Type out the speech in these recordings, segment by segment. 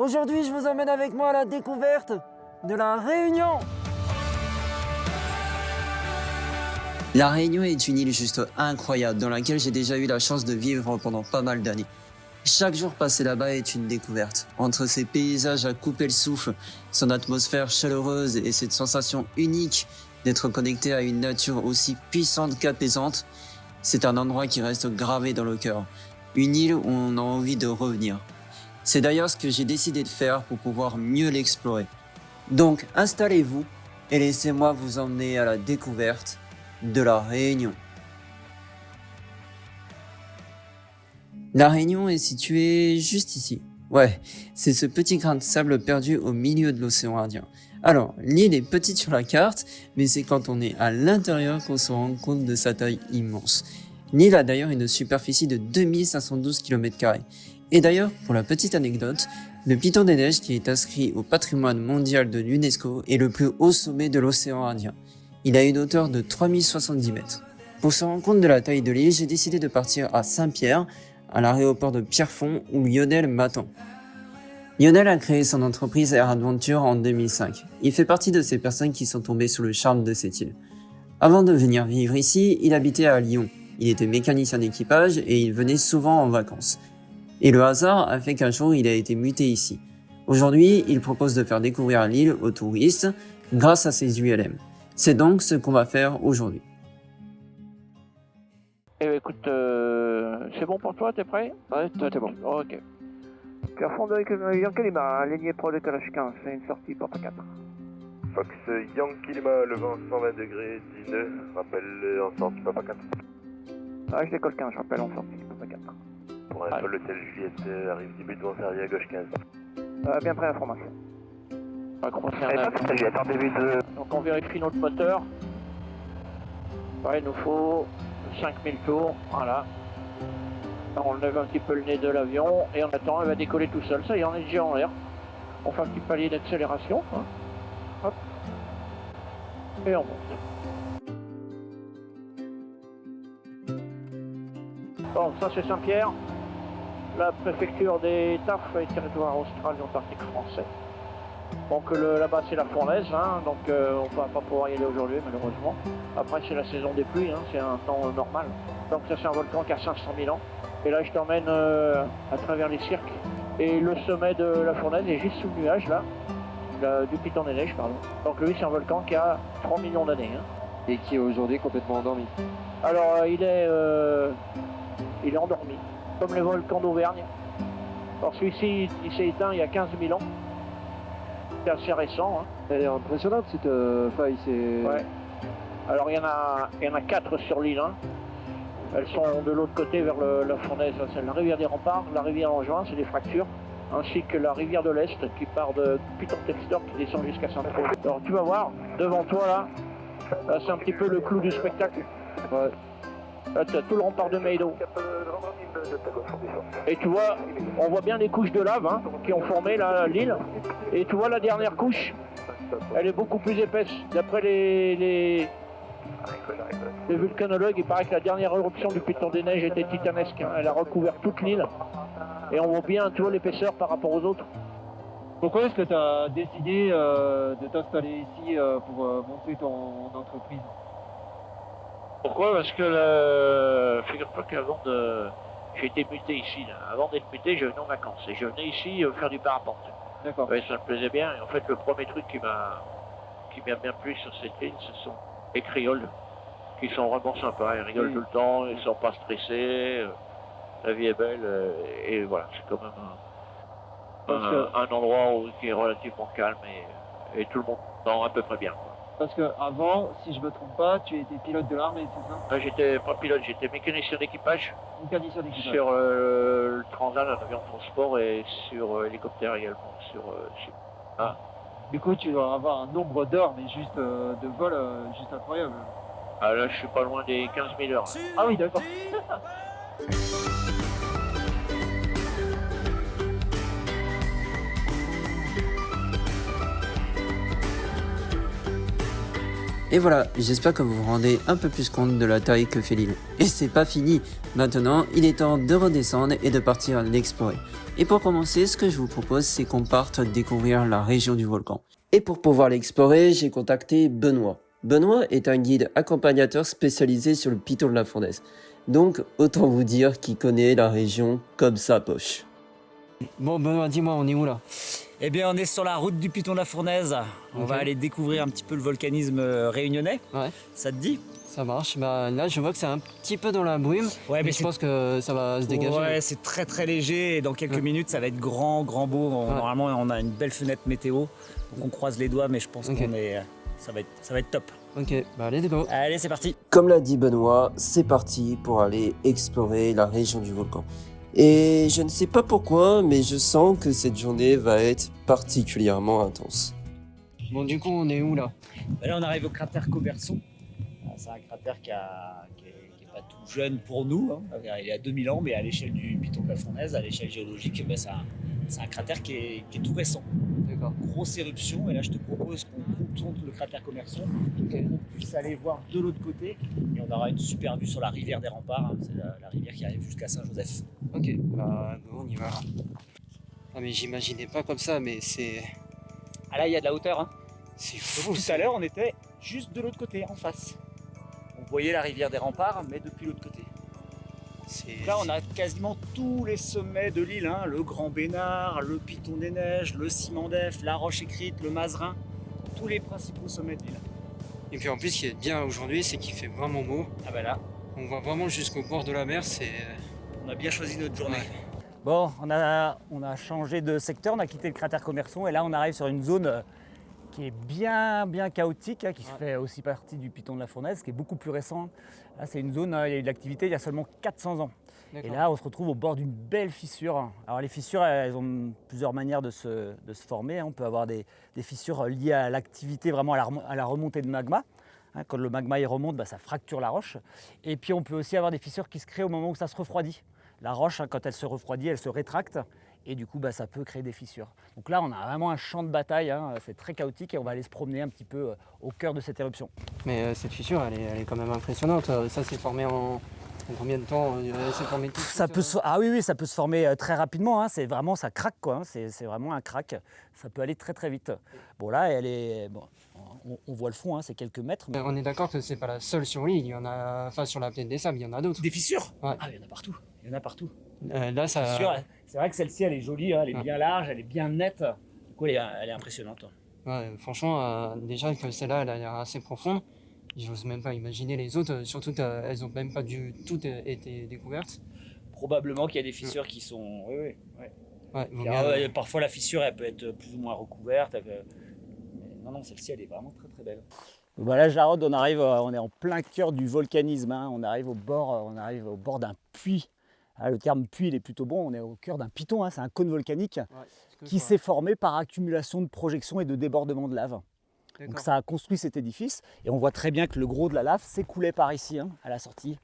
Aujourd'hui, je vous emmène avec moi à la découverte de la Réunion. La Réunion est une île juste incroyable dans laquelle j'ai déjà eu la chance de vivre pendant pas mal d'années. Chaque jour passé là-bas est une découverte. Entre ses paysages à couper le souffle, son atmosphère chaleureuse et cette sensation unique d'être connecté à une nature aussi puissante qu'apaisante, c'est un endroit qui reste gravé dans le cœur. Une île où on a envie de revenir. C'est d'ailleurs ce que j'ai décidé de faire pour pouvoir mieux l'explorer. Donc installez-vous et laissez-moi vous emmener à la découverte de la Réunion. La Réunion est située juste ici. Ouais, c'est ce petit grain de sable perdu au milieu de l'océan Indien. Alors, l'île est petite sur la carte, mais c'est quand on est à l'intérieur qu'on se rend compte de sa taille immense. L'île a d'ailleurs une superficie de 2512 km². Et d'ailleurs, pour la petite anecdote, le Piton des Neiges, qui est inscrit au patrimoine mondial de l'UNESCO, est le plus haut sommet de l'océan Indien. Il a une hauteur de 3070 mètres. Pour se rendre compte de la taille de l'île, j'ai décidé de partir à Saint-Pierre, à l'aéroport de Pierrefonds, où Lionel m'attend. Lionel a créé son entreprise Air Adventure en 2005. Il fait partie de ces personnes qui sont tombées sous le charme de cette île. Avant de venir vivre ici, il habitait à Lyon. Il était mécanicien d'équipage et il venait souvent en vacances. Et le hasard a fait qu'un jour il a été muté ici. Aujourd'hui, il propose de faire découvrir l'île aux touristes grâce à ses ULM. C'est donc ce qu'on va faire aujourd'hui. Écoute, c'est bon pour toi, t'es prêt? Ouais, t'es bon. Ok. Pierrefonds de Yankee Lima, lignée pro décollage 15, c'est une sortie Papa 4. Fox Yankee Lima, le vent 120 degrés, 10 nœuds, rappel en sortie Papa 4. Ah, je décolle 15, je rappelle en sortie Papa 4. Pour un sol, le ciel Juliette arrive début de vent arrière à gauche 15. Bien prêt, information. On va commencer un Juliette en début de... Donc on vérifie notre moteur. Ouais, il nous faut 5000 tours, voilà. On lève un petit peu le nez de l'avion et on attend, elle va décoller tout seul. Ça y est, on est déjà en l'air. On fait un petit palier d'accélération. Hein. Hop. Et on monte. Bon, ça c'est Saint-Pierre, la préfecture des TAF et territoire austral et antarctique français. Donc là-bas c'est la fournaise, hein, donc on ne va pas pouvoir y aller aujourd'hui malheureusement. Après c'est la saison des pluies, hein, c'est un temps normal. Donc ça c'est un volcan qui a 500 000 ans. Et là je t'emmène à travers les cirques. Et le sommet de la fournaise est juste sous le nuage là, du Piton des Neiges, pardon. Donc lui c'est un volcan qui a 3 millions d'années. Hein. Et qui est aujourd'hui complètement endormi. Alors il est endormi, comme les volcans d'Auvergne. Alors celui-ci il s'est éteint il y a 15 000 ans. C'est assez récent. Hein. Elle est impressionnante cette faille. Ouais. Alors il y en a 4 sur l'île. Hein. Elles sont de l'autre côté vers la fournaise. C'est la rivière des Remparts, la rivière Angevin, c'est des fractures, ainsi que la rivière de l'Est qui part de Piton Textor qui descend jusqu'à Saint-Paul. Alors tu vas voir, devant toi là c'est un petit peu le clou du spectacle. Ouais. Là tu as tout le rempart de Meido. Et tu vois, on voit bien les couches de lave hein, qui ont formé l'île. Et tu vois la dernière couche, elle est beaucoup plus épaisse. D'après les vulcanologues, il paraît que la dernière éruption du Piton des Neiges était titanesque. Hein. Elle a recouvert toute l'île. Et on voit bien, tu vois, l'épaisseur par rapport aux autres. Pourquoi est-ce que tu as décidé de t'installer ici pour monter ton entreprise? Pourquoi? Parce que figure-toi qu'avant de... J'ai été muté ici. Là. Avant d'être muté, je venais en vacances. Et je venais ici faire du parapente. D'accord. Ouais, ça me plaisait bien. Et en fait, le premier truc qui m'a bien plu sur cette île, ce sont les créoles. Qui sont vraiment sympas. Ils rigolent tout le temps, ils sont pas stressés. La vie est belle. Et voilà, c'est quand même un endroit qui est relativement calme. Et tout le monde s'entend à peu près bien. Quoi. Parce que avant, si je me trompe pas, tu étais pilote de l'armée, c'est ça? J'étais pas pilote, j'étais mécanicien d'équipage. Mécanicien d'équipage. Sur le Transal, un avion de transport, et sur hélicoptère également. Du coup, tu dois avoir un nombre d'heures, mais juste de vol, juste incroyable. Ah là, je suis pas loin des 15 000 heures. Là. Ah oui, d'accord. Et voilà, j'espère que vous vous rendez un peu plus compte de la taille que fait l'île. Et c'est pas fini, maintenant il est temps de redescendre et de partir l'explorer. Et pour commencer, ce que je vous propose, c'est qu'on parte découvrir la région du volcan. Et pour pouvoir l'explorer, j'ai contacté Benoît. Benoît est un guide accompagnateur spécialisé sur le piton de la Fournaise. Donc, autant vous dire qu'il connaît la région comme sa poche. Bon, Benoît, dis-moi, on est où là? Eh bien, on est sur la route du Piton de la Fournaise. On va aller découvrir un petit peu le volcanisme réunionnais. Ouais. Ça te dit? Ça marche. Bah, là, je vois que c'est un petit peu dans la brume. Ouais, mais je pense que ça va se dégager. Ouais, c'est très très léger et dans quelques minutes, ça va être grand beau. Normalement, on a une belle fenêtre météo. Donc on croise les doigts, mais je pense ça va être top. Ok, bah let's go. Allez, c'est parti. Comme l'a dit Benoît, c'est parti pour aller explorer la région du volcan. Et je ne sais pas pourquoi, mais je sens que cette journée va être particulièrement intense. Bon, du coup, on est où là? Là, on arrive au cratère Commerson. C'est un cratère qui est pas tout jeune pour nous. Hein. Il y a 2000 ans, mais à l'échelle du Piton de la Fournaise, à l'échelle géologique, c'est un cratère qui est tout récent. D'accord. Grosse éruption, et là je te propose qu'on tourne le cratère Commerson, qu'on puisse aller voir de l'autre côté, et on aura une super vue sur la rivière des Remparts, hein. C'est la rivière qui arrive jusqu'à Saint-Joseph. Ok, bah on y va. Ah mais j'imaginais pas comme ça, mais c'est... Ah là il y a de la hauteur, hein. C'est fou. Tout à l'heure on était juste de l'autre côté, en face. On voyait la rivière des Remparts, mais depuis l'autre côté. Donc là, on a quasiment tous les sommets de l'île, hein. Le Grand Bénard, le Piton des Neiges, le Ciment d'Ef, la Roche Écrite, le Mazerin, tous les principaux sommets de l'île. Et puis en plus, ce qui est bien aujourd'hui, c'est qu'il fait vraiment beau. Ah bah là, on voit vraiment jusqu'au bord de la mer, c'est... On a bien choisi notre journée. Ouais. Bon, on a changé de secteur, on a quitté le cratère Commerson, et là on arrive sur une zone qui est bien chaotique, hein, qui fait aussi partie du Piton de la Fournaise, qui est beaucoup plus récent. Là, c'est une zone, il y a eu de l'activité il y a seulement 400 ans. Et là, on se retrouve au bord d'une belle fissure. Alors les fissures, elles ont plusieurs manières de se former. On peut avoir des fissures liées à l'activité, vraiment à la remontée de magma. Hein, quand le magma il remonte, ça fracture la roche. Et puis on peut aussi avoir des fissures qui se créent au moment où ça se refroidit. La roche, hein, quand elle se refroidit, elle se rétracte. Et du coup, ça peut créer des fissures. Donc là, on a vraiment un champ de bataille, hein. C'est très chaotique et on va aller se promener un petit peu au cœur de cette éruption. Mais cette fissure, elle est quand même impressionnante. Ça s'est formé en combien de temps? Formé tout ça peut Ah oui, ça peut se former très rapidement, hein. C'est vraiment, ça craque, quoi, hein. C'est vraiment un crack. Ça peut aller très vite. Bon là, on voit le fond, hein, c'est quelques mètres. Mais... On est d'accord que c'est pas la seule sur l'île. Il y en a, enfin sur la plaine des Sables, il y en a d'autres. Des fissures? Ouais. Ah, il y en a partout. Il y en a partout. Là, ça... C'est vrai que celle-ci, elle est jolie, hein, elle est bien large, elle est bien nette. Du coup, elle est impressionnante. Ouais, franchement, déjà que celle-là, elle a l'air assez profonde. J'ose même pas imaginer les autres, surtout qu'elles ont même pas toutes été découvertes. Probablement qu'il y a des fissures qui sont... Oui. Ouais, parfois, la fissure, elle peut être plus ou moins recouverte. Mais non, celle-ci, elle est vraiment très belle. Donc, là, Jarod, on est en plein cœur du volcanisme, hein. On arrive au bord d'un puits. Ah, le terme puits, il est plutôt bon. On est au cœur d'un piton, hein. C'est un cône volcanique qui s'est formé par accumulation de projections et de débordements de lave. Donc ça a construit cet édifice et on voit très bien que le gros de la lave s'écoulait par ici, hein, à la sortie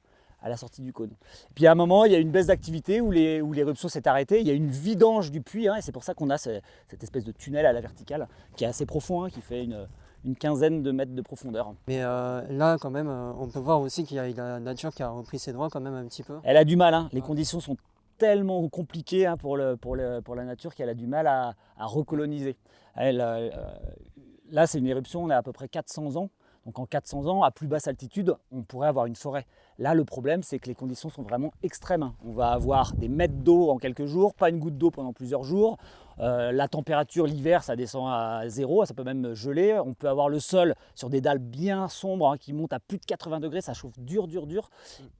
du cône. Et puis à un moment, il y a une baisse d'activité où l'éruption s'est arrêtée. Il y a une vidange du puits, hein, et c'est pour ça qu'on a cette espèce de tunnel à la verticale qui est assez profond, hein, qui fait une quinzaine de mètres de profondeur. Mais là, quand même, on peut voir aussi qu'il y a la nature qui a repris ses droits quand même un petit peu. Elle a du mal, hein. Les conditions sont tellement compliquées, hein, pour la nature qu'elle a du mal à recoloniser. Là, c'est une éruption, on est à peu près 400 ans. Donc en 400 ans, à plus basse altitude, on pourrait avoir une forêt. Là, le problème, c'est que les conditions sont vraiment extrêmes. On va avoir des mètres d'eau en quelques jours, pas une goutte d'eau pendant plusieurs jours. La température, l'hiver, ça descend à 0, ça peut même geler. On peut avoir le sol sur des dalles bien sombres, hein, qui montent à plus de 80 degrés, ça chauffe dur.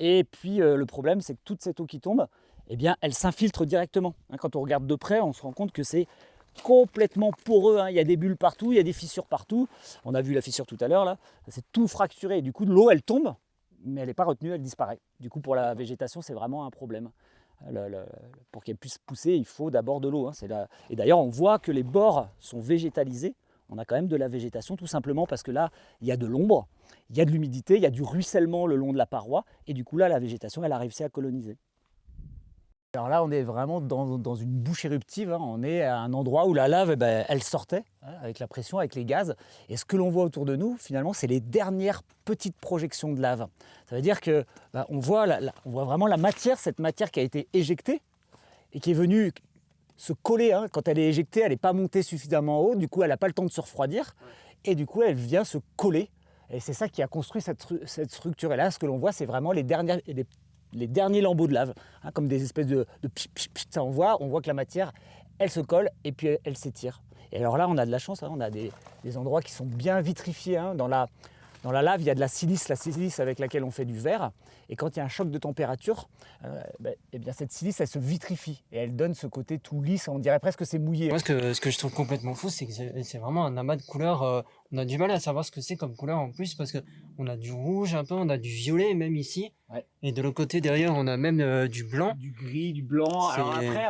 Et puis le problème, c'est que toute cette eau qui tombe, eh bien, elle s'infiltre directement. Hein, quand on regarde de près, on se rend compte que c'est complètement poreux, hein. Il y a des bulles partout, il y a des fissures partout. On a vu la fissure tout à l'heure, là, c'est tout fracturé. Du coup, l'eau, elle tombe, mais elle n'est pas retenue, elle disparaît. Du coup, pour la végétation, c'est vraiment un problème. Pour qu'elle puisse pousser, il faut d'abord de l'eau, hein. Et d'ailleurs, on voit que les bords sont végétalisés. On a quand même de la végétation, tout simplement parce que là, il y a de l'ombre, il y a de l'humidité, il y a du ruissellement le long de la paroi. Et du coup, là, la végétation, elle a réussi à coloniser. Alors là, on est vraiment dans une bouche éruptive, hein. On est à un endroit où la lave, elle sortait, hein, avec la pression, avec les gaz. Et ce que l'on voit autour de nous, finalement, c'est les dernières petites projections de lave. Ça veut dire que on voit vraiment la matière, cette matière qui a été éjectée et qui est venue se coller. Hein. Quand elle est éjectée, elle n'est pas montée suffisamment haut, du coup elle n'a pas le temps de se refroidir, et du coup elle vient se coller. Et c'est ça qui a construit cette structure. Et là, ce que l'on voit, c'est vraiment les derniers lambeaux de lave, hein, comme des espèces de ça on voit que la matière, elle se colle et puis elle s'étire. Et alors là, on a de la chance, hein, on a des endroits qui sont bien vitrifiés. Hein. Dans la lave, il y a de la silice avec laquelle on fait du verre. Et quand il y a un choc de température, eh bien cette silice, elle se vitrifie. Et elle donne ce côté tout lisse, on dirait presque que c'est mouillé. Moi, ce que je trouve complètement fou, c'est que c'est vraiment un amas de couleurs. On a du mal à savoir ce que c'est comme couleur en plus, parce qu'on a du rouge un peu, on a du violet même ici. Ouais. Et de l'autre côté, derrière, on a même du blanc. Du gris, du blanc. Alors après,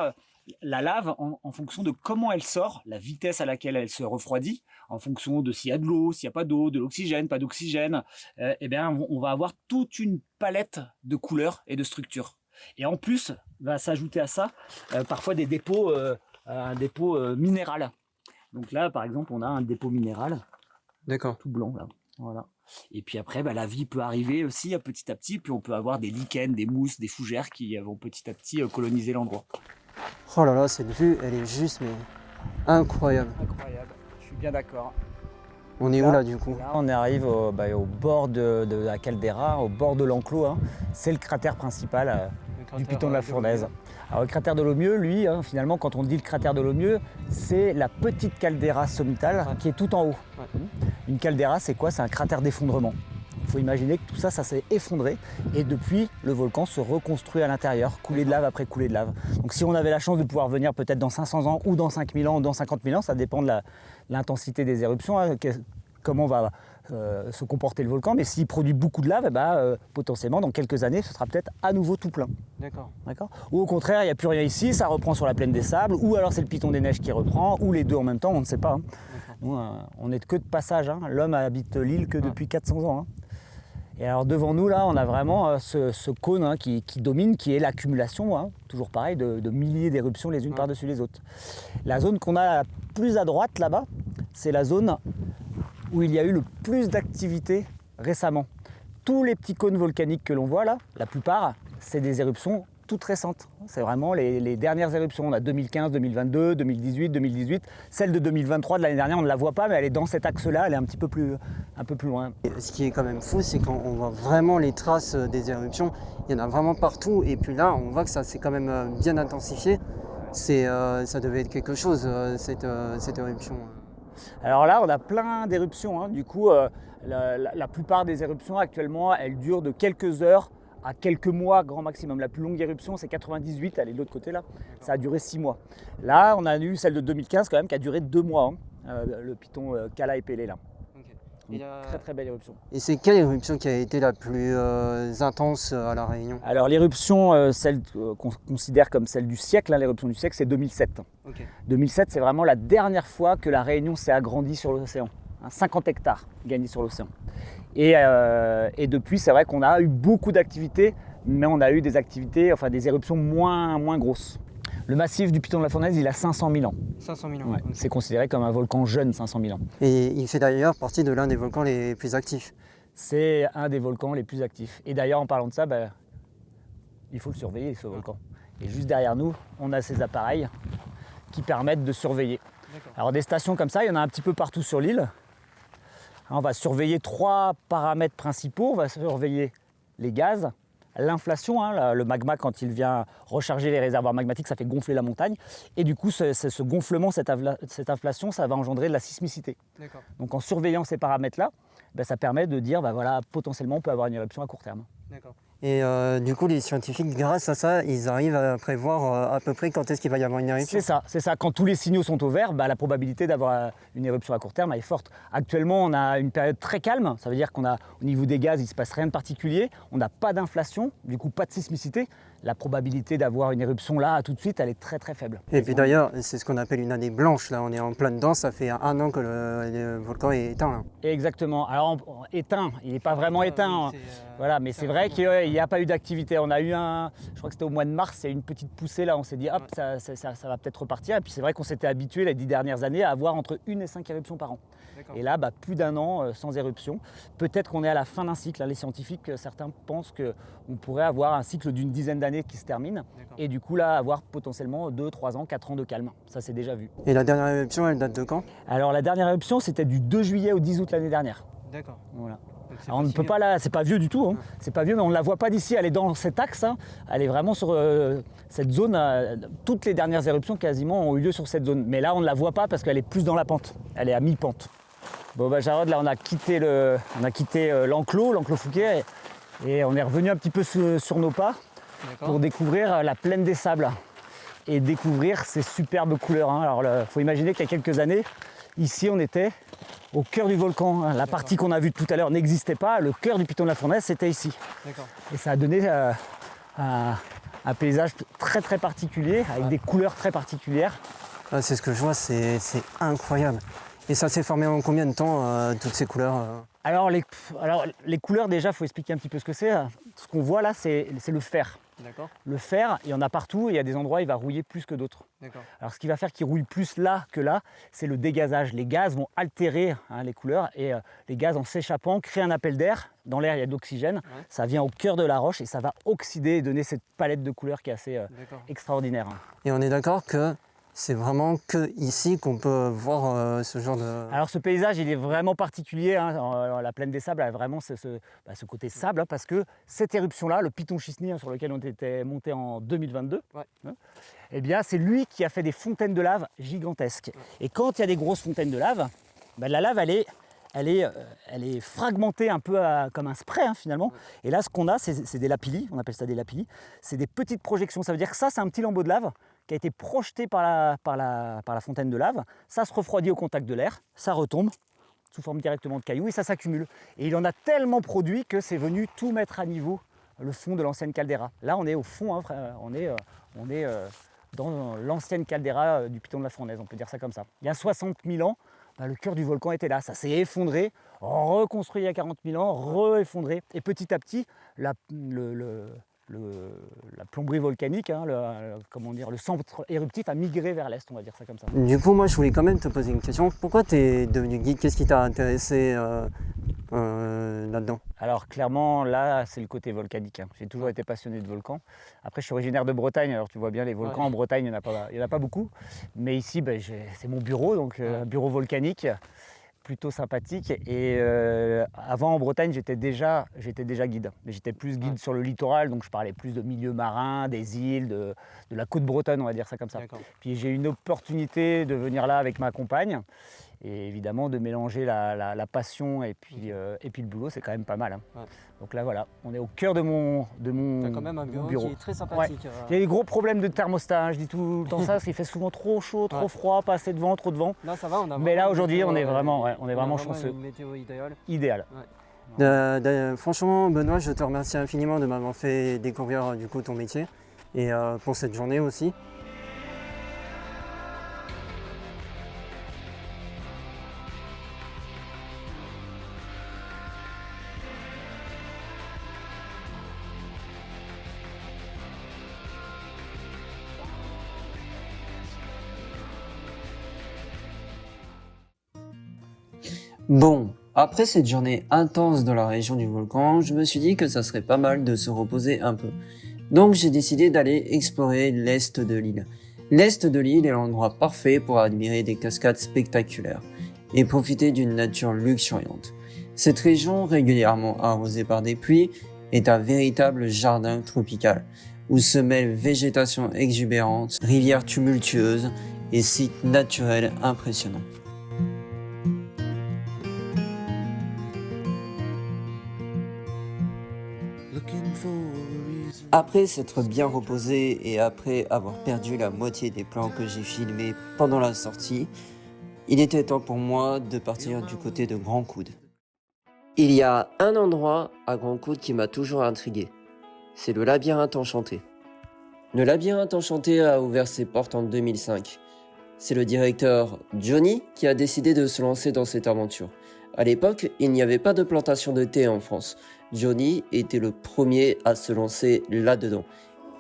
la lave, en fonction de comment elle sort, la vitesse à laquelle elle se refroidit, en fonction de s'il y a de l'eau, s'il n'y a pas d'eau, de l'oxygène, pas d'oxygène, eh bien, on va avoir toute une palette de couleurs et de structures. Et en plus, va s'ajouter à ça parfois des dépôts, un dépôt minéral. Donc là, par exemple, on a un dépôt minéral. D'accord. Tout blanc, là. Voilà. Et puis après, la vie peut arriver aussi petit à petit, puis on peut avoir des lichens, des mousses, des fougères qui vont petit à petit coloniser l'endroit. Oh là là, cette vue, elle est juste, mais incroyable. Incroyable, je suis bien d'accord. On est où là du coup? Là, on arrive au bord de la caldeira, au bord de l'enclos. Hein. C'est le cratère principal du piton de la Fournaise. Alors le cratère de Lomieux, lui, hein, finalement, quand on dit le cratère de Lomieux, c'est la petite caldeira sommitale qui est tout en haut. Ouais. Une caldeira, c'est quoi? C'est un cratère d'effondrement. Il faut imaginer que tout ça, ça s'est effondré et depuis, le volcan se reconstruit à l'intérieur, coulée de lave après coulée de lave. Donc si on avait la chance de pouvoir venir peut-être dans 500 ans ou dans 5000 ans ou dans 50 000 ans, ça dépend de l'intensité des éruptions, hein, comment va se comporter le volcan. Mais s'il produit beaucoup de lave, potentiellement dans quelques années, ce sera peut-être à nouveau tout plein. D'accord. Ou au contraire, il n'y a plus rien ici, ça reprend sur la plaine des sables, ou alors c'est le piton des neiges qui reprend, ou les deux en même temps, on ne sait pas. Hein. Nous, on n'est que de passage, hein. L'homme habite l'île que depuis 400 ans. Hein. Et alors devant nous, là, on a vraiment ce cône hein, qui domine, qui est l'accumulation, hein, toujours pareil, de milliers d'éruptions les unes par-dessus les autres. La zone qu'on a plus à droite, là-bas, c'est la zone où il y a eu le plus d'activité récemment. Tous les petits cônes volcaniques que l'on voit là, la plupart, c'est des éruptions toutes récentes. C'est vraiment les dernières éruptions. On a 2015, 2022, 2018, 2018. Celle de 2023 de l'année dernière, on ne la voit pas, mais elle est dans cet axe-là, elle est un peu plus loin. Et ce qui est quand même fou, c'est qu'on voit vraiment les traces des éruptions. Il y en a vraiment partout. Et puis là, on voit que ça s'est quand même bien intensifié. Ça devait être quelque chose, cette éruption. Alors là, on a plein d'éruptions. Hein. Du coup, la plupart des éruptions actuellement, elles durent de quelques heures à quelques mois, grand maximum. La plus longue éruption, c'est 98, elle est de l'autre côté là. Ça a duré 6 mois. Là, on a eu celle de 2015 quand même, qui a duré 2 mois. Hein. Le piton Kala et Pélé là. Okay. Très très belle éruption. Et c'est quelle éruption qui a été la plus intense à La Réunion? Alors l'éruption, celle qu'on considère comme celle du siècle, hein, l'éruption du siècle, c'est 2007. Okay. 2007, c'est vraiment la dernière fois que La Réunion s'est agrandie sur l'océan. 50 hectares gagnés sur l'océan. Et depuis, c'est vrai qu'on a eu beaucoup d'activités, mais on a eu des activités, enfin des éruptions moins grosses. Le massif du piton de la Fournaise, il a 500 000 ans. 500 000 ans. Ouais, okay. C'est considéré comme un volcan jeune, 500 000 ans. Et il fait d'ailleurs partie de l'un des volcans les plus actifs. C'est un des volcans les plus actifs. Et d'ailleurs, en parlant de ça, il faut le surveiller, ce volcan. Et juste derrière nous, on a ces appareils qui permettent de surveiller. Alors des stations comme ça, il y en a un petit peu partout sur l'île. On va surveiller 3 paramètres principaux. On va surveiller les gaz, l'inflation, hein, le magma quand il vient recharger les réservoirs magmatiques, ça fait gonfler la montagne. Et du coup, ce gonflement, cette inflation, ça va engendrer de la sismicité. Donc en surveillant ces paramètres-là, ça permet de dire, voilà, potentiellement, on peut avoir une éruption à court terme. Et du coup, les scientifiques, grâce à ça, ils arrivent à prévoir à peu près quand est-ce qu'il va y avoir une éruption. C'est ça. Quand tous les signaux sont au vert, la probabilité d'avoir une éruption à court terme est forte. Actuellement, on a une période très calme. Ça veut dire qu'au niveau des gaz, il ne se passe rien de particulier. On n'a pas d'inflation, du coup pas de sismicité. La probabilité d'avoir une éruption là, tout de suite, elle est très très faible. Et puis d'ailleurs, c'est ce qu'on appelle une année blanche. Là, on est en plein dedans. Ça fait 1 an que le volcan est éteint. Là. Exactement. Alors éteint, il n'est pas vraiment éteint. Voilà, mais c'est vrai qu'il il n'y a pas eu d'activité. On a eu je crois que c'était au mois de mars, il y a eu une petite poussée là, on s'est dit hop, ça va peut-être repartir. Et puis c'est vrai qu'on s'était habitué les 10 dernières années à avoir entre 1 et 5 éruptions par an. Et là, plus d'un an sans éruption. Peut-être qu'on est à la fin d'un cycle. Les scientifiques, certains pensent qu'on pourrait avoir un cycle d'une dizaine d'années qui se termine. Et du coup là, avoir potentiellement 2, 3 ans, 4 ans de calme. Ça c'est déjà vu. Et la dernière éruption, elle date de quand? Alors la dernière éruption, c'était du 2 juillet au 10 août l'année dernière. D'accord. Voilà. Alors, on ne peut pas c'est pas vieux du tout, hein. C'est pas vieux, mais on ne la voit pas d'ici, elle est dans cet axe, hein. Elle est vraiment sur cette zone, toutes les dernières éruptions quasiment ont eu lieu sur cette zone. Mais là on ne la voit pas parce qu'elle est plus dans la pente, elle est à mi-pente. Bon Jarod, là on a quitté l'enclos Fouquet et on est revenu un petit peu sur nos pas pour découvrir la plaine des sables et découvrir ces superbes couleurs, hein. Alors il faut imaginer qu'il y a quelques années, ici on était au cœur du volcan. La partie qu'on a vue tout à l'heure n'existait pas. Le cœur du piton de la Fournaise, c'était ici. Et ça a donné un paysage très très particulier, avec des couleurs très particulières. Ah, c'est ce que je vois, c'est incroyable. Et ça s'est formé en combien de temps, toutes ces couleurs Alors les couleurs, déjà, il faut expliquer un petit peu ce que c'est. Ce qu'on voit là, c'est le fer. Le fer, il y en a partout, et il y a des endroits où il va rouiller plus que d'autres. Alors ce qui va faire qu'il rouille plus là que là, c'est le dégazage. Les gaz vont altérer les couleurs, et les gaz en s'échappant créent un appel d'air. Dans l'air, il y a de l'oxygène, ça vient au cœur de la roche et ça va oxyder et donner cette palette de couleurs qui est assez extraordinaire. Et on est d'accord que c'est vraiment que ici qu'on peut voir ce genre de... Alors ce paysage, il est vraiment particulier, hein. La plaine des sables a vraiment ce côté sable, hein, parce que cette éruption-là, le piton Chisny, hein, sur lequel on était monté en 2022, eh bien, c'est lui qui a fait des fontaines de lave gigantesques. Et quand il y a des grosses fontaines de lave, la lave, elle est fragmentée un peu comme un spray, hein, finalement. Et là, ce qu'on a, c'est des lapillis, on appelle ça des lapillis. C'est des petites projections, ça veut dire que ça, c'est un petit lambeau de lave qui a été projeté par la fontaine de lave. Ça se refroidit au contact de l'air, ça retombe sous forme directement de cailloux et ça s'accumule. Et il en a tellement produit que c'est venu tout mettre à niveau le fond de l'ancienne caldeira. Là, on est au fond, hein, on est dans l'ancienne caldeira du piton de la Fournaise, on peut dire ça comme ça. Il y a 60 000 ans, le cœur du volcan était là, ça s'est effondré, reconstruit il y a 40 000 ans, re-effondré. Et petit à petit, la plomberie volcanique, hein, le centre éruptif a migré vers l'est, on va dire ça comme ça. Du coup, moi, je voulais quand même te poser une question. Pourquoi tu es devenu guide? Qu'est-ce qui t'a intéressé là-dedans? Alors clairement, là, c'est le côté volcanique, hein. J'ai toujours été passionné de volcans. Après, je suis originaire de Bretagne, alors tu vois bien, les volcans en Bretagne, il n'y en a pas beaucoup. Mais ici, c'est mon bureau, donc un bureau volcanique, plutôt sympathique. Et avant, en Bretagne, j'étais déjà guide. Mais j'étais plus guide sur le littoral, donc je parlais plus de milieux marins, des îles, de la côte bretonne, on va dire ça comme ça. Puis j'ai eu une opportunité de venir là avec ma compagne. Et évidemment, de mélanger la passion et puis le boulot, c'est quand même pas mal, hein. Donc là, voilà, on est au cœur de mon T'as quand même un bureau qui est très sympathique. Il y a des gros problèmes de thermostat, hein. Je dis tout le temps ça, parce qu'il fait souvent trop chaud, trop froid, pas assez de vent, trop de vent. Là, ça va, on a mais là, aujourd'hui, on est vraiment chanceux. Une météo Idéal. Franchement, Benoît, je te remercie infiniment de m'avoir fait découvrir du coup ton métier et pour cette journée aussi. Bon, après cette journée intense dans la région du volcan, je me suis dit que ça serait pas mal de se reposer un peu. Donc j'ai décidé d'aller explorer l'est de l'île. L'est de l'île est l'endroit parfait pour admirer des cascades spectaculaires et profiter d'une nature luxuriante. Cette région, régulièrement arrosée par des pluies, est un véritable jardin tropical où se mêlent végétation exubérante, rivières tumultueuses et sites naturels impressionnants. Après s'être bien reposé et après avoir perdu la moitié des plans que j'ai filmés pendant la sortie, il était temps pour moi de partir du côté de Grand Coude. Il y a un endroit à Grand Coude qui m'a toujours intrigué. C'est le labyrinthe enchanté. Le labyrinthe enchanté a ouvert ses portes en 2005. C'est le directeur Johnny qui a décidé de se lancer dans cette aventure, À l'époque, il n'y avait pas de plantation de thé en France. Johnny était le premier à se lancer là-dedans.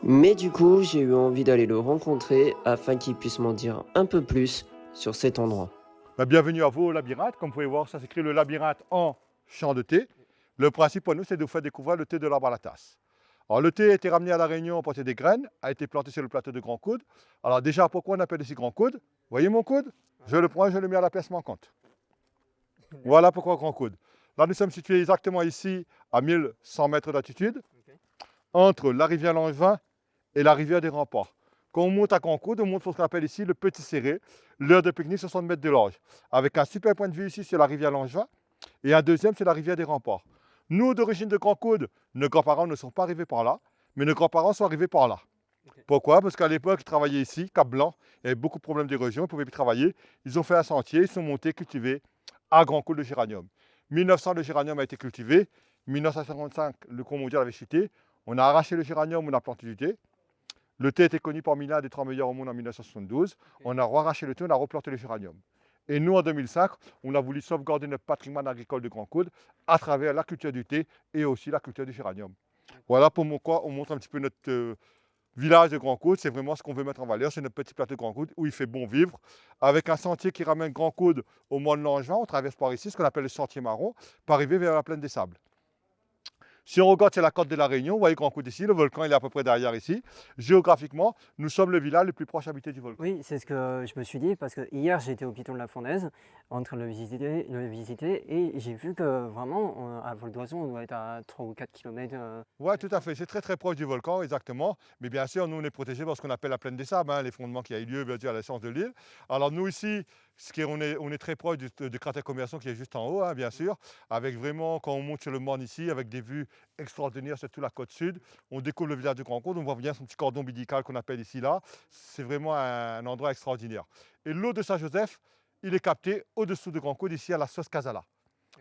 Mais du coup, j'ai eu envie d'aller le rencontrer afin qu'il puisse m'en dire un peu plus sur cet endroit. Bienvenue à vous au labyrinthe. Comme vous pouvez voir, ça s'écrit le labyrinthe en champ de thé. Le principe pour nous, c'est de vous faire découvrir le thé de l'arbre à la tasse. Alors, le thé a été ramené à La Réunion à partir des graines, a été planté sur le plateau de Grand Coude. Alors déjà, pourquoi on appelle ici Grand Coude? Vous voyez mon coude? Je le prends et je le mets à la pièce manquante. Voilà pourquoi Grand Coude. Là, nous sommes situés exactement ici, à 1100 mètres d'altitude, entre la rivière Langevin et la rivière des Remparts. Quand on monte à Grand Coude, on monte sur ce qu'on appelle ici le Petit Serré, l'heure de pique-nique 60 mètres de large, avec un super point de vue ici sur la rivière Langevin et un deuxième sur la rivière des Remparts. Nous, d'origine de Grand Coude, nos grands-parents ne sont pas arrivés par là, mais nos grands-parents sont arrivés par là. Pourquoi? Parce qu'à l'époque, ils travaillaient ici, Cap Blanc, il y avait beaucoup de problèmes d'érosion, ils ne pouvaient plus travailler. Ils ont fait un sentier, ils sont montés cultiver à Grand Coude le géranium. 1900, le géranium a été cultivé. 1955, le cours mondial avait chuté. On a arraché le géranium, on a planté du thé. Le thé était connu parmi l'un des 3 meilleurs au monde en 1972. On a arraché le thé, on a replanté le géranium. Et nous, en 2005, on a voulu sauvegarder notre patrimoine agricole de Grand Coude à travers la culture du thé et aussi la culture du géranium. Voilà pourquoi on montre un petit peu notre village de Grand Coude. C'est vraiment ce qu'on veut mettre en valeur, c'est notre petit plateau de Grand Coude où il fait bon vivre, avec un sentier qui ramène Grand Coude au Mont de Langevin. On traverse par ici, ce qu'on appelle le sentier marron, pour arriver vers la plaine des Sables. Si on regarde sur la côte de la Réunion, vous voyez Grand Coude ici, le volcan il est à peu près derrière ici. Géographiquement, nous sommes le village le plus proche habité du volcan. Oui, c'est ce que je me suis dit parce que hier j'étais au Piton de la Fournaise en train de le visiter et j'ai vu que vraiment à vol d'oiseau on doit être à 3 ou 4 km. Oui, tout à fait. C'est très très proche du volcan, exactement. Mais bien sûr, nous on est protégés par ce qu'on appelle la plaine des Sables, hein, les fondements qui a eu lieu bien sûr, à l'essence de l'île. Alors nous ici, on est très proche du cratère Commerson qui est juste en haut, hein, bien sûr, avec vraiment, quand on monte sur le Morne ici, avec des vues extraordinaires sur toute la côte sud, on découvre le village de Grand Coude, on voit bien son petit cordon ombilical qu'on appelle ici là. C'est vraiment un endroit extraordinaire. Et l'eau de Saint-Joseph, il est capté au-dessous de Grand Coude, ici à la Source Casala.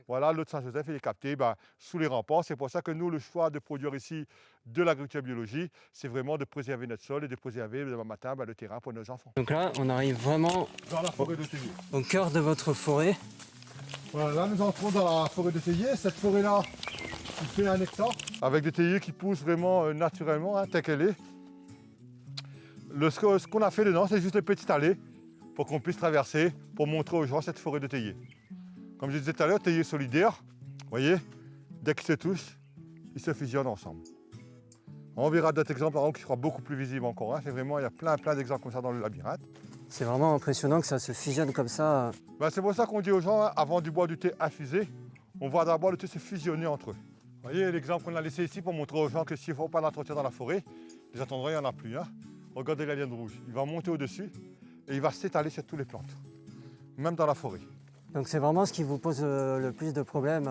Voilà, l'eau de Saint-Joseph, il est capté sous les remparts. C'est pour ça que nous, le choix de produire ici de l'agriculture biologique, c'est vraiment de préserver notre sol et de préserver demain matin le terrain pour nos enfants. Donc là on arrive vraiment Dans la forêt de Théier. au cœur de votre forêt. Voilà, là nous entrons dans la forêt de Théier. Cette forêt-là, il fait 1 hectare. Avec des théiers qui poussent vraiment naturellement, hein, telle qu'elle est. Ce qu'on a fait dedans, c'est juste une petite allée pour qu'on puisse traverser, pour montrer aux gens cette forêt de théier. Comme je disais tout à l'heure, théier solidaire, vous voyez, dès qu'ils se touchent, ils se fusionnent ensemble. On verra d'autres exemples en haut qui seront beaucoup plus visibles encore. Hein. C'est vraiment, il y a plein d'exemples comme ça dans le labyrinthe. C'est vraiment impressionnant que ça se fusionne comme ça. C'est pour ça qu'on dit aux gens, hein, avant du bois du thé infusé, on voit d'abord le thé se fusionner entre eux. Vous voyez l'exemple qu'on a laissé ici pour montrer aux gens que s'il ne faut pas d'entretien dans la forêt, les attendrons, il n'y en a plus. Hein. Regardez la liane rouge, il va monter au-dessus et il va s'étaler sur toutes les plantes, même dans la forêt. Donc c'est vraiment ce qui vous pose le plus de problèmes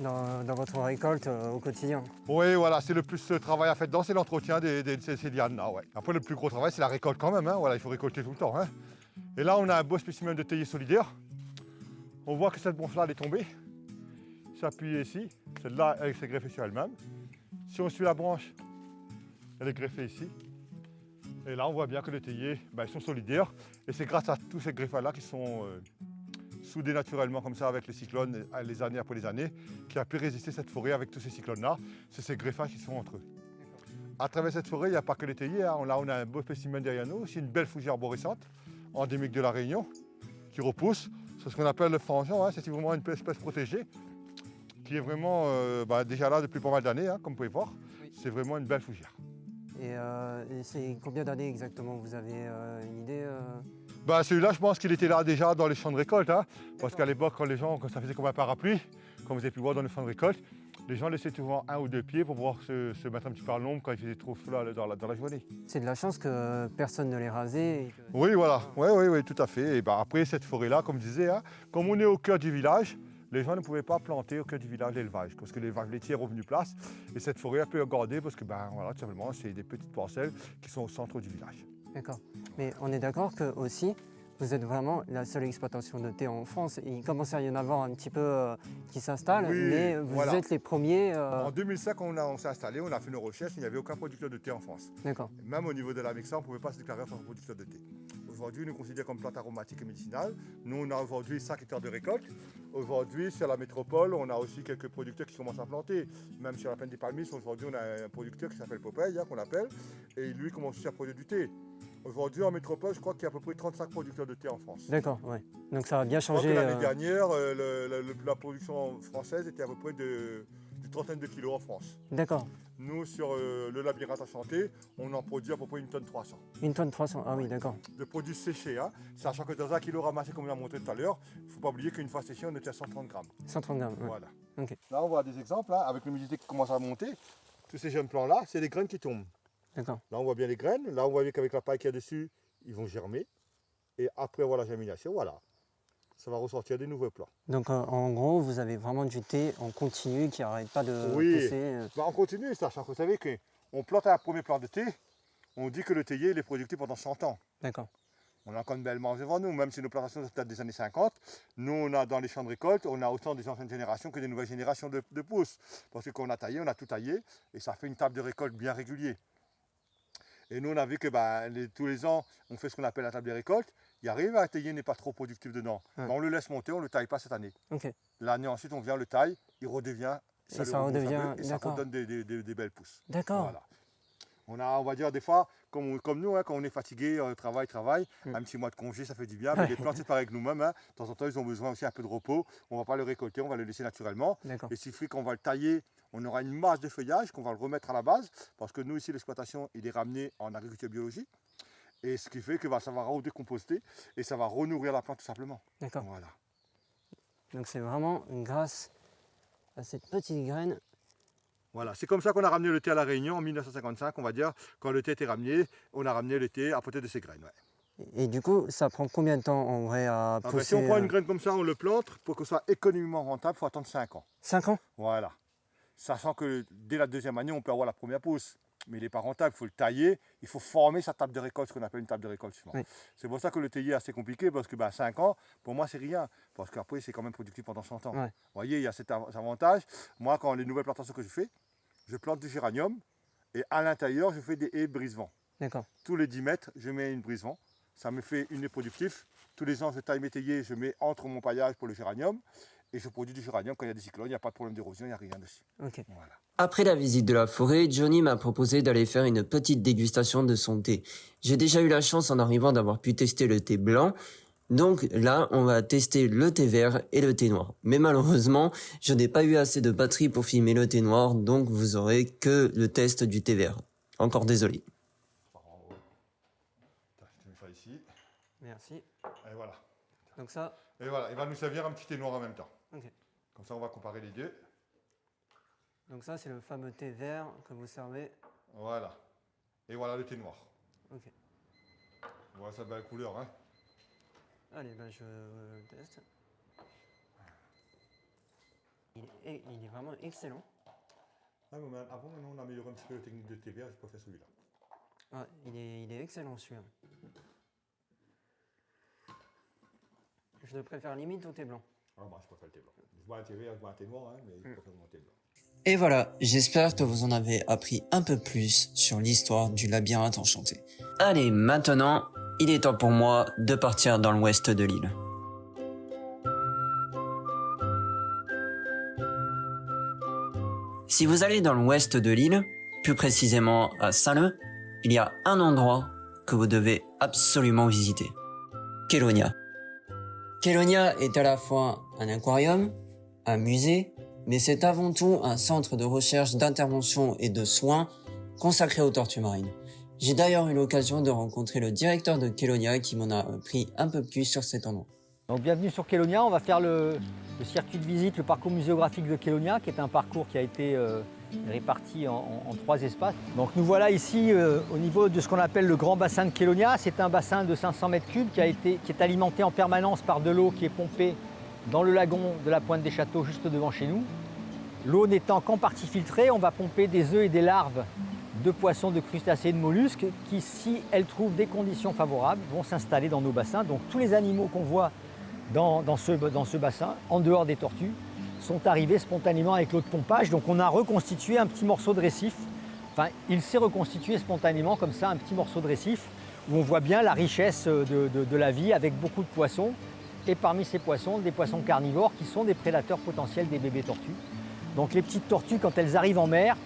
dans votre récolte au quotidien. Oui, voilà, c'est le plus travail à faire dedans, c'est l'entretien de ces lianes-là. Ouais. Après, le plus gros travail, c'est la récolte quand même. Hein. Voilà, il faut récolter tout le temps. Hein. Et là, on a un beau spécimen de théier solidaire. On voit que cette branche-là, elle est tombée. S'appuie ici. Celle-là, elle s'est greffée sur elle-même. Si on suit la branche, elle est greffée ici. Et là, on voit bien que les théiers, ils sont solidaires. Et c'est grâce à tous ces greffages-là qui sont soudés naturellement comme ça avec les cyclones, les années après les années, qui a pu résister cette forêt avec tous ces cyclones-là. C'est ces greffages qui sont entre eux. À travers cette forêt, il n'y a pas que les théiers. Hein. Là, on a un beau spécimen derrière nous, aussi une belle fougère arborescente, endémique de la Réunion, qui repousse. C'est ce qu'on appelle le fangeon. Hein. C'est vraiment une espèce protégée, qui est vraiment déjà là depuis pas mal d'années, hein, comme vous pouvez voir. Oui. C'est vraiment une belle fougère. Et c'est combien d'années exactement? Vous avez une idée Celui-là, je pense qu'il était là déjà dans les champs de récolte. Hein, parce qu'à l'époque, quand ça faisait comme un parapluie, comme vous avez pu voir dans les champs de récolte, les gens laissaient souvent 1 ou 2 pieds pour pouvoir se mettre un petit peu à l'ombre quand il faisait trop chaud dans la journée. C'est de la chance que personne ne l'ait rasé. Et que... Oui, voilà. Oui, tout à fait. Et après, cette forêt-là, comme je disais, hein, comme on est au cœur du village, les gens ne pouvaient pas planter au cœur du village l'élevage, parce que l'élevage laitier est revenu place. Et cette forêt a pu garder parce que, voilà, tout simplement, c'est des petites parcelles qui sont au centre du village. D'accord. Mais on est d'accord que aussi, vous êtes vraiment la seule exploitation de thé en France. Il commence à y en avoir un petit peu qui s'installent, oui, mais vous êtes les premiers. En 2005, on s'est installé, on a fait nos recherches, il n'y avait aucun producteur de thé en France. D'accord. Même au niveau de la mixture, on ne pouvait pas se déclarer en tant que producteur de thé. Aujourd'hui, nous considérons comme plante aromatique et médicinale. Nous, on a aujourd'hui 5 hectares de récolte. Aujourd'hui, sur la métropole, on a aussi quelques producteurs qui commencent à planter. Même sur la plaine des Palmiers, aujourd'hui, on a un producteur qui s'appelle Popeye, qu'on appelle, et lui commence aussi à produire du thé. Aujourd'hui, en métropole, je crois qu'il y a à peu près 35 producteurs de thé en France. D'accord, ouais. Donc ça va bien Je crois changer. que l'année dernière, la production française était à peu près d'une trentaine de kilos en France. D'accord. Nous, sur le labyrinthe à santé, on en produit à peu près 1 tonne 300. 1 tonne 300, ah oui, d'accord. De produits séchés, hein, sachant que dans un kilo ramassé, comme on a montré tout à l'heure, il ne faut pas oublier qu'une fois séché, on était à 130 grammes. 130 grammes, ouais. Voilà. Ok. Là, on voit des exemples, hein, avec l'humidité qui commence à monter. Tous ces jeunes plants-là, c'est les graines qui tombent. D'accord. Là, on voit bien les graines. Là, on voit bien qu'avec la paille qu'il y a dessus, ils vont germer. Et après avoir la germination, voilà, ça va ressortir des nouveaux plants. Donc en gros, vous avez vraiment du thé en continu qui n'arrête pas de pousser. Bah, on continue, sachant que vous savez qu'on plante un premier plant de thé, on dit que le théier il est productif pendant 100 ans. D'accord. On a encore une belle marge devant nous, même si nos plantations datent des années 50. Nous, on a dans les champs de récolte, on a autant des anciennes générations que des nouvelles générations de pousses. Parce que quand on a taillé, on a tout taillé, et ça fait une table de récolte bien régulier. Et nous, on a vu que tous les ans, on fait ce qu'on appelle la table de récolte. Il arrive, un théier n'est pas trop productif dedans. Ouais. On le laisse monter, on ne le taille pas cette année. Ok. L'année ensuite, on vient le taille, il redevient. Et ça redevient, et ça d'accord. redonne des belles pousses. D'accord. Voilà. On va dire des fois, comme nous, hein, quand on est fatigué, travail, un petit mois de congé, ça fait du bien. Mais les plantes, c'est pareil que nous-mêmes. Hein. De temps en temps, ils ont besoin aussi un peu de repos. On ne va pas le récolter, on va le laisser naturellement. D'accord. Et s'il suffit qu'on va le tailler, on aura une masse de feuillage qu'on va le remettre à la base. Parce que nous, ici, l'exploitation, il est ramené en agriculture biologique. Et ce qui fait que ça va redécomposter et ça va renourrir la plante tout simplement. D'accord. Voilà. Donc c'est vraiment grâce à cette petite graine. Voilà, c'est comme ça qu'on a ramené le thé à La Réunion en 1955, on va dire. Quand le thé était ramené, on a ramené le thé à côté de ses graines. Ouais. Et du coup, ça prend combien de temps en vrai à pousser? Si on prend une graine comme ça, on le plante, pour que ce soit économiquement rentable, il faut attendre 5 ans. 5 ans? Voilà. Sachant que dès la deuxième année, on peut avoir la première pousse. Mais il n'est pas rentable, il faut le tailler, il faut former sa table de récolte, ce qu'on appelle une table de récolte souvent. Oui. C'est pour ça que le théier est assez compliqué, parce que 5 ans, pour moi, c'est rien. Parce qu'après, c'est quand même productif pendant 100 ans. Ouais. Vous voyez, il y a cet avantage. Moi, quand les nouvelles plantations que je fais, je plante du géranium, et à l'intérieur, je fais des haies brise-vent. D'accord. Tous les 10 mètres, je mets une brise-vent. Ça me fait une haie productive. Tous les ans, je taille mes théiers, je mets entre mon paillage pour le géranium. Et je produis du géranium quand il y a des cyclones, il n'y a pas de problème d'érosion, il n'y a rien dessus. Ok. Voilà. Après la visite de la forêt, Johnny m'a proposé d'aller faire une petite dégustation de son thé. J'ai déjà eu la chance en arrivant d'avoir pu tester le thé blanc. Donc là, on va tester le thé vert et le thé noir. Mais malheureusement, je n'ai pas eu assez de batterie pour filmer le thé noir, donc vous aurez que le test du thé vert. Encore désolé. Je mets ça ici. Merci. Et voilà. Donc ça, Et voilà, il va nous servir un petit thé noir en même temps. ok. Comme ça, on va comparer les deux. Donc ça, c'est le fameux thé vert que vous servez. Voilà. Et voilà le thé noir. Ok. Voilà sa belle couleur. Hein. Allez, ben je le teste. Il est vraiment excellent. Ah, mais avant, maintenant, on a amélioré un petit peu la technique de thé vert. Je préfère celui-là. Ah, il est excellent celui-là. Je le préfère limite au thé blanc. Ah, moi, je préfère le thé blanc. Je bois un thé vert, je bois un thé noir, hein, mais je préfère mon thé blanc. Et voilà, j'espère que vous en avez appris un peu plus sur l'histoire du labyrinthe enchanté. Allez, maintenant, il est temps pour moi de partir dans l'ouest de l'île. Si vous allez dans l'ouest de l'île, plus précisément à Saint-Leu, il y a un endroit que vous devez absolument visiter. Kélonia. Kélonia est à la fois un aquarium, un musée, mais c'est avant tout un centre de recherche, d'intervention et de soins consacré aux tortues marines. J'ai d'ailleurs eu l'occasion de rencontrer le directeur de Kélonia qui m'en a appris un peu plus sur cet endroit. Donc bienvenue sur Kélonia, on va faire le circuit de visite, le parcours muséographique de Kélonia, qui est un parcours qui a été réparti en 3 espaces. Donc nous voilà ici au niveau de ce qu'on appelle le grand bassin de Kélonia. C'est un bassin de 500 mètres cubes qui est alimenté en permanence par de l'eau qui est pompée dans le lagon de la Pointe des Châteaux, juste devant chez nous. L'eau n'étant qu'en partie filtrée, on va pomper des œufs et des larves de poissons, de crustacés et de mollusques qui, si elles trouvent des conditions favorables, vont s'installer dans nos bassins. Donc tous les animaux qu'on voit dans ce bassin, en dehors des tortues, sont arrivés spontanément avec l'eau de pompage. Donc on a reconstitué un petit morceau de récif. Enfin, il s'est reconstitué spontanément comme ça, un petit morceau de récif, où on voit bien la richesse de la vie avec beaucoup de poissons. Et parmi ces poissons, des poissons carnivores qui sont des prédateurs potentiels des bébés tortues. Donc les petites tortues, quand elles arrivent en mer,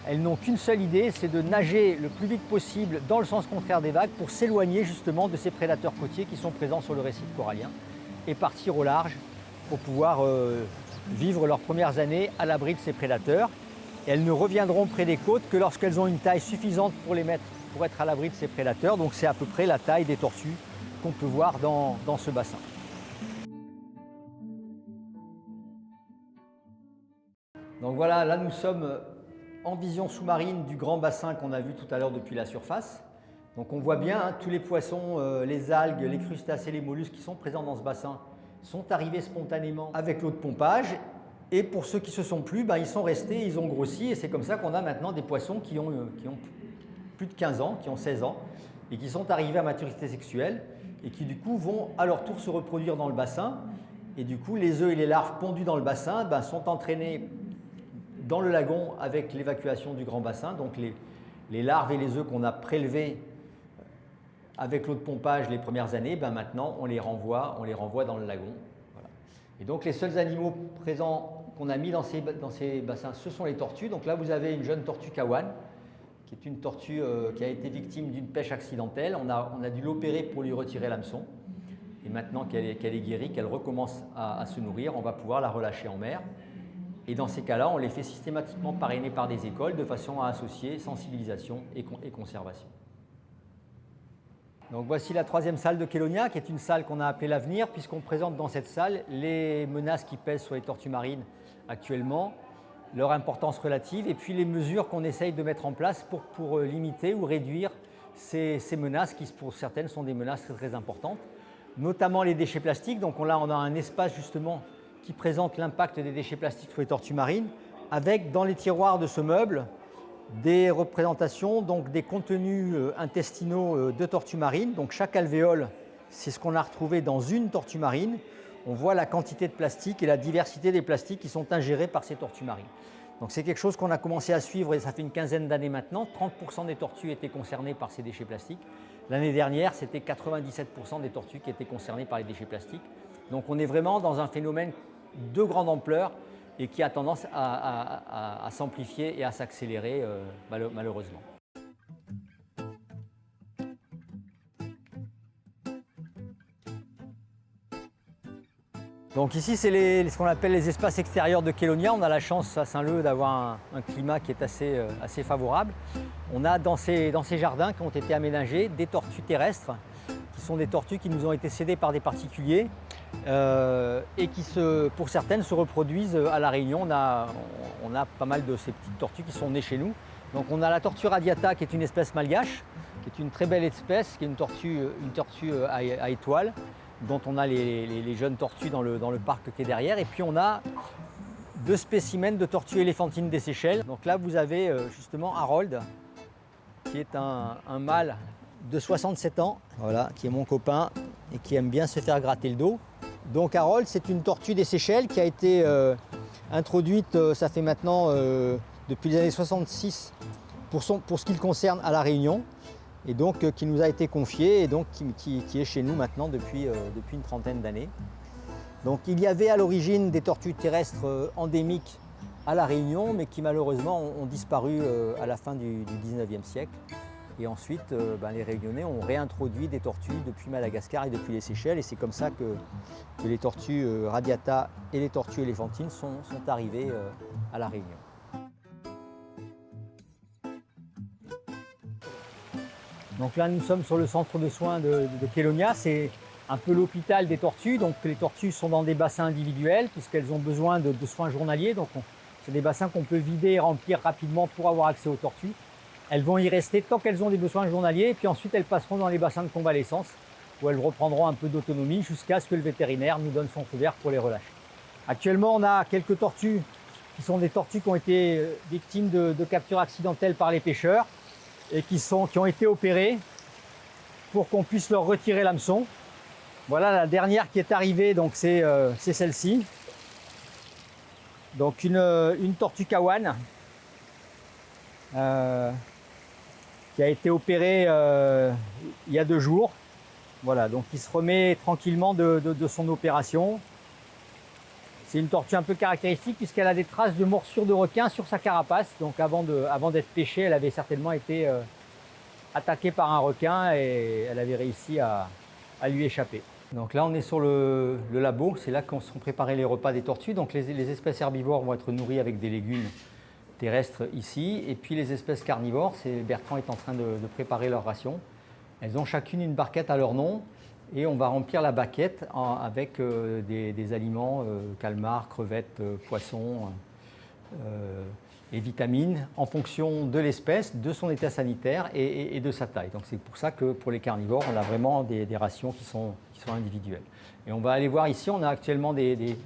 elles n'ont qu'une seule idée, c'est de nager le plus vite possible dans le sens contraire des vagues pour s'éloigner justement de ces prédateurs côtiers qui sont présents sur le récif corallien et partir au large pour pouvoir vivre leurs premières années à l'abri de ces prédateurs. Et elles ne reviendront près des côtes que lorsqu'elles ont une taille suffisante pour être à l'abri de ces prédateurs. Donc c'est à peu près la taille des tortues qu'on peut voir dans ce bassin. Donc voilà, là nous sommes en vision sous-marine du grand bassin qu'on a vu tout à l'heure depuis la surface. Donc on voit bien tous les poissons, les algues, les crustacés, les mollusques qui sont présents dans ce bassin sont arrivés spontanément avec l'eau de pompage. Et pour ceux qui ne se sont plus, ils sont restés, ils ont grossi. Et c'est comme ça qu'on a maintenant des poissons qui ont plus de 15 ans, qui ont 16 ans, et qui sont arrivés à maturité sexuelle, et qui du coup vont à leur tour se reproduire dans le bassin. Et du coup, les œufs et les larves pondus dans le bassin sont entraînés dans le lagon avec l'évacuation du grand bassin. Donc les larves et les œufs qu'on a prélevés avec l'eau de pompage les premières années, maintenant on les renvoie dans le lagon. Voilà. Et donc les seuls animaux présents qu'on a mis dans ces bassins, ce sont les tortues. Donc là vous avez une jeune tortue kawan, qui est une tortue qui a été victime d'une pêche accidentelle. On a dû l'opérer pour lui retirer l'hameçon. Et maintenant qu'elle est guérie, qu'elle recommence à se nourrir, on va pouvoir la relâcher en mer. Et dans ces cas-là, on les fait systématiquement parrainer par des écoles de façon à associer sensibilisation et conservation. Donc voici la troisième salle de Kélonia, qui est une salle qu'on a appelée l'avenir, puisqu'on présente dans cette salle les menaces qui pèsent sur les tortues marines actuellement, leur importance relative, et puis les mesures qu'on essaye de mettre en place pour limiter ou réduire ces menaces, qui pour certaines sont des menaces très, très importantes, notamment les déchets plastiques. Donc là, on a un espace justement qui présente l'impact des déchets plastiques sur les tortues marines, avec dans les tiroirs de ce meuble des représentations, donc des contenus intestinaux de tortues marines. Donc chaque alvéole, c'est ce qu'on a retrouvé dans une tortue marine. On voit la quantité de plastique et la diversité des plastiques qui sont ingérés par ces tortues marines. Donc c'est quelque chose qu'on a commencé à suivre et ça fait une quinzaine d'années maintenant. 30% des tortues étaient concernées par ces déchets plastiques. L'année dernière, c'était 97% des tortues qui étaient concernées par les déchets plastiques. Donc on est vraiment dans un phénomène de grande ampleur et qui a tendance à s'amplifier et à s'accélérer malheureusement. Donc ici, c'est ce qu'on appelle les espaces extérieurs de Kélonia. On a la chance à Saint-Leu d'avoir un climat qui est assez favorable. On a dans ces jardins qui ont été aménagés des tortues terrestres, qui sont des tortues qui nous ont été cédées par des particuliers et qui, pour certaines, se reproduisent à La Réunion. On a pas mal de ces petites tortues qui sont nées chez nous. Donc on a la tortue radiata, qui est une espèce malgache, qui est une très belle espèce, qui est une tortue à étoiles, dont on a les jeunes tortues dans le parc qui est derrière. Et puis on a deux spécimens de tortues éléphantines des Seychelles. Donc là vous avez justement Harold, qui est un mâle de 67 ans, voilà, qui est mon copain et qui aime bien se faire gratter le dos. Donc Harold, c'est une tortue des Seychelles qui a été introduite, ça fait maintenant depuis les années 66, pour ce qui le concerne à La Réunion, et donc qui nous a été confié et donc qui est chez nous maintenant depuis une trentaine d'années. Donc il y avait à l'origine des tortues terrestres endémiques à La Réunion, mais qui malheureusement ont disparu à la fin du 19e siècle. Et ensuite, les Réunionnais ont réintroduit des tortues depuis Madagascar et depuis les Seychelles. Et c'est comme ça que les tortues radiata et les tortues éléphantines sont arrivées à La Réunion. Donc là, nous sommes sur le centre de soins de Kélonia. C'est un peu l'hôpital des tortues. Donc les tortues sont dans des bassins individuels puisqu'elles ont besoin de soins journaliers. Donc c'est des bassins qu'on peut vider et remplir rapidement pour avoir accès aux tortues. Elles vont y rester tant qu'elles ont des besoins journaliers, et puis ensuite elles passeront dans les bassins de convalescence où elles reprendront un peu d'autonomie jusqu'à ce que le vétérinaire nous donne son feu vert pour les relâcher. Actuellement, on a quelques tortues qui sont des tortues qui ont été victimes de captures accidentelles par les pêcheurs et qui ont été opérées pour qu'on puisse leur retirer l'hameçon. Voilà la dernière qui est arrivée, donc c'est celle-ci. Donc une tortue kawan. qui a été opéré il y a 2 jours. Voilà, donc il se remet tranquillement de son opération. C'est une tortue un peu caractéristique puisqu'elle a des traces de morsure de requin sur sa carapace. Donc avant d'être pêchée, elle avait certainement été attaquée par un requin et elle avait réussi à lui échapper. Donc là on est sur le labo, c'est là qu'on sont préparés les repas des tortues. Donc les espèces herbivores vont être nourries avec des légumes terrestres ici. Et puis les espèces carnivores, Bertrand est en train de préparer leur ration. Elles ont chacune une barquette à leur nom. Et on va remplir la baquette avec des aliments, calmars, crevettes, poissons et vitamines en fonction de l'espèce, de son état sanitaire et de sa taille. Donc c'est pour ça que pour les carnivores, on a vraiment des rations qui sont individuelles. Et on va aller voir ici, on a actuellement des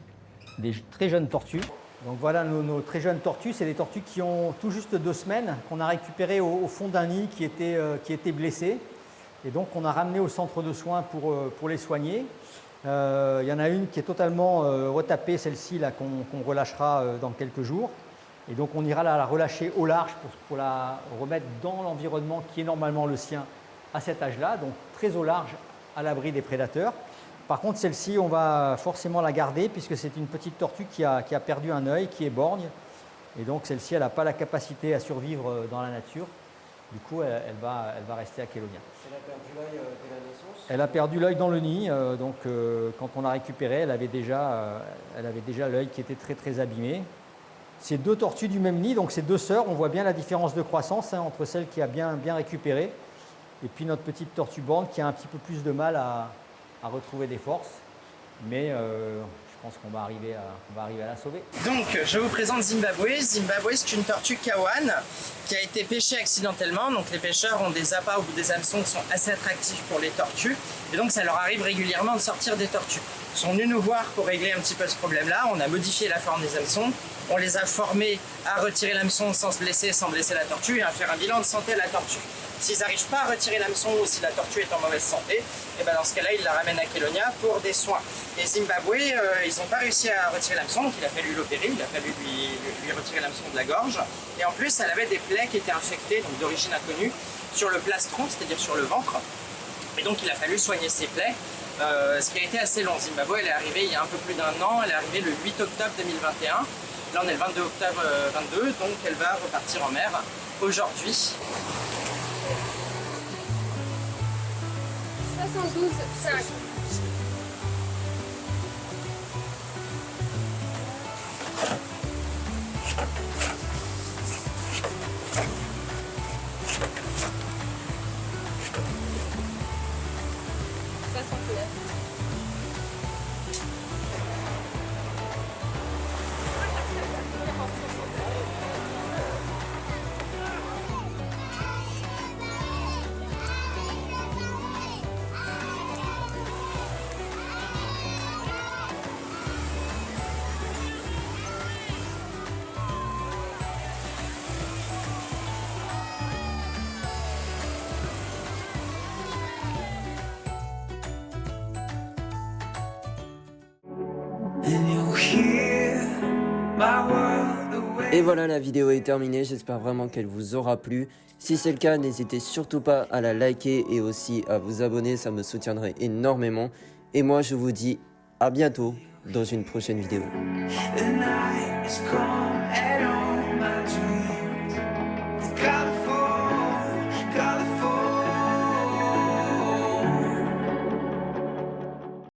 très jeunes tortues. Donc voilà nos très jeunes tortues, c'est des tortues qui ont tout juste 2 semaines, qu'on a récupérées au fond d'un nid qui était blessé. Et donc on a ramené au centre de soins pour les soigner. Il y en a une qui est totalement retapée, celle-ci là qu'on relâchera dans quelques jours. Et donc on ira la relâcher au large pour la remettre dans l'environnement qui est normalement le sien à cet âge-là, donc très au large, à l'abri des prédateurs. Par contre celle-ci, on va forcément la garder puisque c'est une petite tortue qui a perdu un œil, qui est borgne. Et donc celle-ci, elle n'a pas la capacité à survivre dans la nature. Du coup, elle va rester à Kélonia. Elle a perdu l'œil dès la naissance? Elle a perdu l'œil dans le nid, donc quand on l'a récupérée, elle avait déjà l'œil qui était très très abîmé. C'est 2 tortues du même nid, donc c'est 2 sœurs. On voit bien la différence de croissance entre celle qui a bien récupéré et puis notre petite tortue borgne qui a un petit peu plus de mal à retrouver des forces. Mais je pense qu'on va arriver à la sauver. Donc, je vous présente Zimbabwe. Zimbabwe, c'est une tortue kawan qui a été pêchée accidentellement. Donc, les pêcheurs ont des appâts ou des hameçons qui sont assez attractifs pour les tortues. Et donc, ça leur arrive régulièrement de sortir des tortues. Ils sont venus nous voir pour régler un petit peu ce problème-là. On a modifié la forme des hameçons. On les a formés à retirer l'hameçon sans se blesser, sans blesser la tortue et à faire un bilan de santé de la tortue. S'ils n'arrivent pas à retirer l'hameçon ou si la tortue est en mauvaise santé, et ben dans ce cas-là, ils la ramènent à Kélonia pour des soins. Et Zimbabwe, ils n'ont pas réussi à retirer l'hameçon, donc il a fallu l'opérer, il a fallu lui retirer l'hameçon de la gorge. Et en plus, elle avait des plaies qui étaient infectées, donc d'origine inconnue, sur le plastron, c'est-à-dire sur le ventre. Et donc il a fallu soigner ces plaies, ce qui a été assez long. Zimbabwe, elle est arrivée il y a un peu plus d'1 an, elle est arrivée le 8 octobre 2021. Là, on est le 22 octobre 22, donc elle va repartir en mer aujourd'hui. 72,5. Et voilà, la vidéo est terminée, j'espère vraiment qu'elle vous aura plu. Si c'est le cas, n'hésitez surtout pas à la liker et aussi à vous abonner, ça me soutiendrait énormément. Et moi, je vous dis à bientôt dans une prochaine vidéo.